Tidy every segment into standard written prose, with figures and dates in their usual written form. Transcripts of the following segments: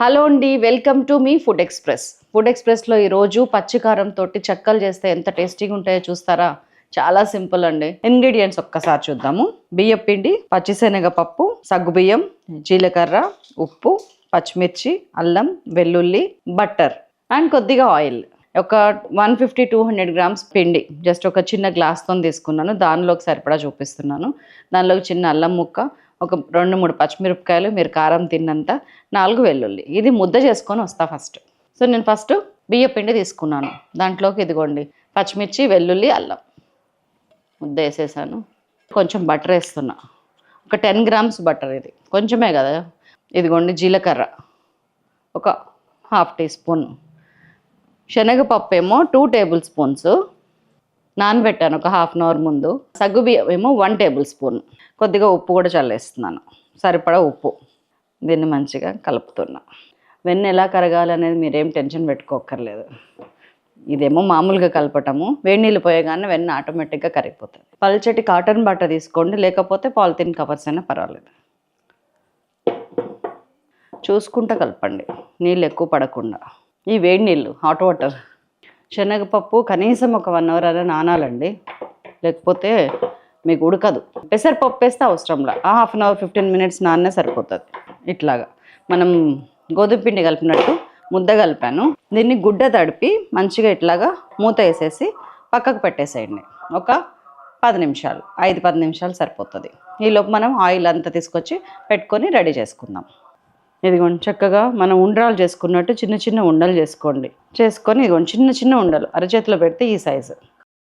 Hello అండి, welcome to me food express. Food ఎక్స్ప్రెస్లో ఈరోజు పచ్చికారంతో చెక్కలు చేస్తే ఎంత టేస్టీగా ఉంటాయో చూస్తారా? చాలా సింపుల్ అండి. ఇంగ్రీడియంట్స్ ఒక్కసారి చూద్దాము. బియ్యం పిండి, పచ్చిశనగపప్పు, సగ్గుబియ్యం, జీలకర్ర, ఉప్పు, పచ్చిమిర్చి, అల్లం, వెల్లుల్లి, బట్టర్ అండ్ కొద్దిగా ఆయిల్. ఒక 150-200 గ్రామ్స్ పిండి జస్ట్ ఒక చిన్న గ్లాస్తో తీసుకున్నాను. దానిలోకి సరిపడా చూపిస్తున్నాను. దానిలోకి చిన్న అల్లం ముక్క, ఒక 2-3 పచ్చిమిరపకాయలు, మీరు కారం తిన్నంత, 4 వెల్లుల్లి. ఇది ముద్ద చేసుకొని వస్తా ఫస్ట్. సో నేను ఫస్ట్ బియ్య పిండి తీసుకున్నాను. దాంట్లోకి ఇదిగోండి పచ్చిమిర్చి, వెల్లుల్లి, అల్లం ముద్ద వేసేసాను. కొంచెం బటర్ వేస్తున్నా, ఒక 10 గ్రామ్స్ బటర్. ఇది కొంచెమే కదా. ఇదిగోండి జీలకర్ర ఒక 1/2 టీ స్పూన్, శనగపప్పు ఏమో 2 టేబుల్ స్పూన్స్ నానబెట్టాను ఒక హాఫ్ అన్ అవర్ ముందు. సగ్గుబియ్యం ఏమో 1 టేబుల్ స్పూన్. కొద్దిగా ఉప్పు కూడా చల్లేస్తున్నాను, సరిపడా ఉప్పు. దీన్ని మంచిగా కలుపుతున్నా. వెన్న ఎలా కరగాలనేది మీరేం టెన్షన్ పెట్టుకోక్కర్లేదు. ఇదేమో మామూలుగా కలపటము, వేడి నీళ్ళు పోయగానే వెన్న ఆటోమేటిక్గా కరిగిపోతుంది. పల్చటి కాటన్ బట్ట తీసుకోండి, లేకపోతే పాలిథిన్ కవర్స్ అయినా పర్వాలేదు. చూసుకుంటూ కలపండి, నీళ్ళు ఎక్కువ పడకుండా. ఈ వేడి నీళ్ళు హాట్ వాటర్. శనగపప్పు కనీసం ఒక 1 అవర్ అయినా నానాలండి, లేకపోతే మీకు ఉడకదు. పెసరపప్పు వేస్తే అవసరంలా, హాఫ్ అన్ అవర్ 15 మినిట్స్ నాన్నే సరిపోతుంది. ఇట్లాగా మనం గోధుమ పిండి కలిపినట్టు ముద్ద కలిపాను. దీన్ని గుడ్డ తడిపి మంచిగా ఇట్లాగా మూత వేసేసి పక్కకు పెట్టేసేయండి. ఒక 10 నిమిషాలు, 5-10 నిమిషాలు సరిపోతుంది. ఈలోపు మనం ఆయిల్ అంతా తీసుకొచ్చి పెట్టుకొని రెడీ చేసుకుందాం. ఇదిగోండి చక్కగా మనం ఉండ్రాలు చేసుకున్నట్టు చిన్న చిన్న ఉండలు చేసుకొని ఇదిగోండి చిన్న చిన్న ఉండలు అరచేతిలో పెడితే ఈ సైజు.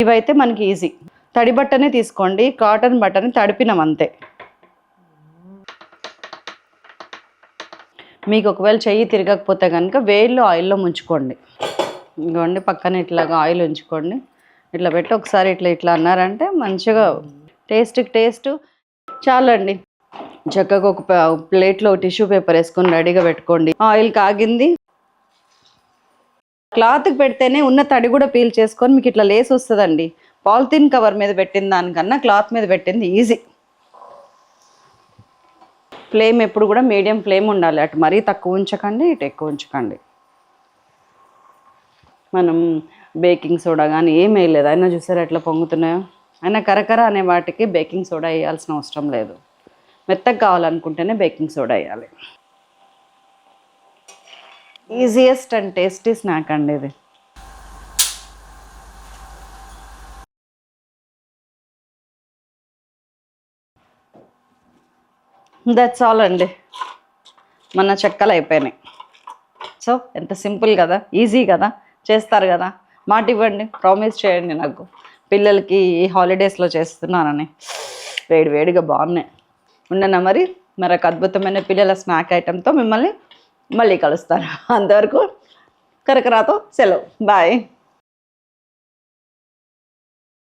ఇవైతే మనకి ఈజీ. తడి బట్టనే తీసుకోండి, కాటన్ బట్టని తడిపినాం అంతే. మీకు ఒకవేళ చెయ్యి తిరగకపోతే కనుక వేల్లో ఆయిల్లో ముంచుకోండి. ఇదిగోండి పక్కన ఇట్లాగా ఆయిల్ ఉంచుకోండి. ఇట్లా పెట్టి ఒకసారి ఇట్లా ఇట్లా అన్నారంటే మంచిగా టేస్ట్ చాలండి. చక్కగా ఒక ప్లేట్లో టిష్యూ పేపర్ వేసుకొని రెడీగా పెట్టుకోండి. ఆయిల్ కాగింది. క్లాత్కి పెడితేనే ఉన్న తడి కూడా పీల్ చేసుకొని మీకు ఇట్లా లేస్ వస్తుందండి. పాలిథిన్ కవర్ మీద పెట్టిన దానికన్నా క్లాత్ మీద పెట్టింది ఈజీ. ఫ్లేమ్ ఎప్పుడు కూడా మీడియం ఫ్లేమ్ ఉండాలి. అటు మరీ తక్కువ ఉంచకండి, ఇటు ఎక్కువ ఉంచకండి. మనం బేకింగ్ సోడా కానీ ఏం వేయలేదు, అయినా చూసారా ఎట్లా పొంగుతున్నాయో. అయినా కరకర అనే వాటికి బేకింగ్ సోడా వేయాల్సిన అవసరం లేదు. మెత్తగా కావాలనుకుంటేనే బేకింగ్ సోడా వేయాలి. ఈజియెస్ట్ అండ్ టేస్టీ స్నాక్ అండి ఇది. దట్స్ ఆల్ అండి, మన చెక్కలు అయిపోయినాయి. సో ఎంత సింపుల్ కదా, ఈజీ కదా, చేస్తారు కదా. మాట ఇవ్వండి, ప్రామిస్ చేయండి నాకు, పిల్లలకి ఈ హాలిడేస్లో చేస్తున్నానని. వేడిగా బాగున్నాయి. ఉండనా మరి మరొక అద్భుతమైన పిల్లల స్నాక్ ఐటెంతో మిమ్మల్ని మళ్ళీ కలుస్తాను. అంతవరకు కరకరాతో సెలవు, బాయ్.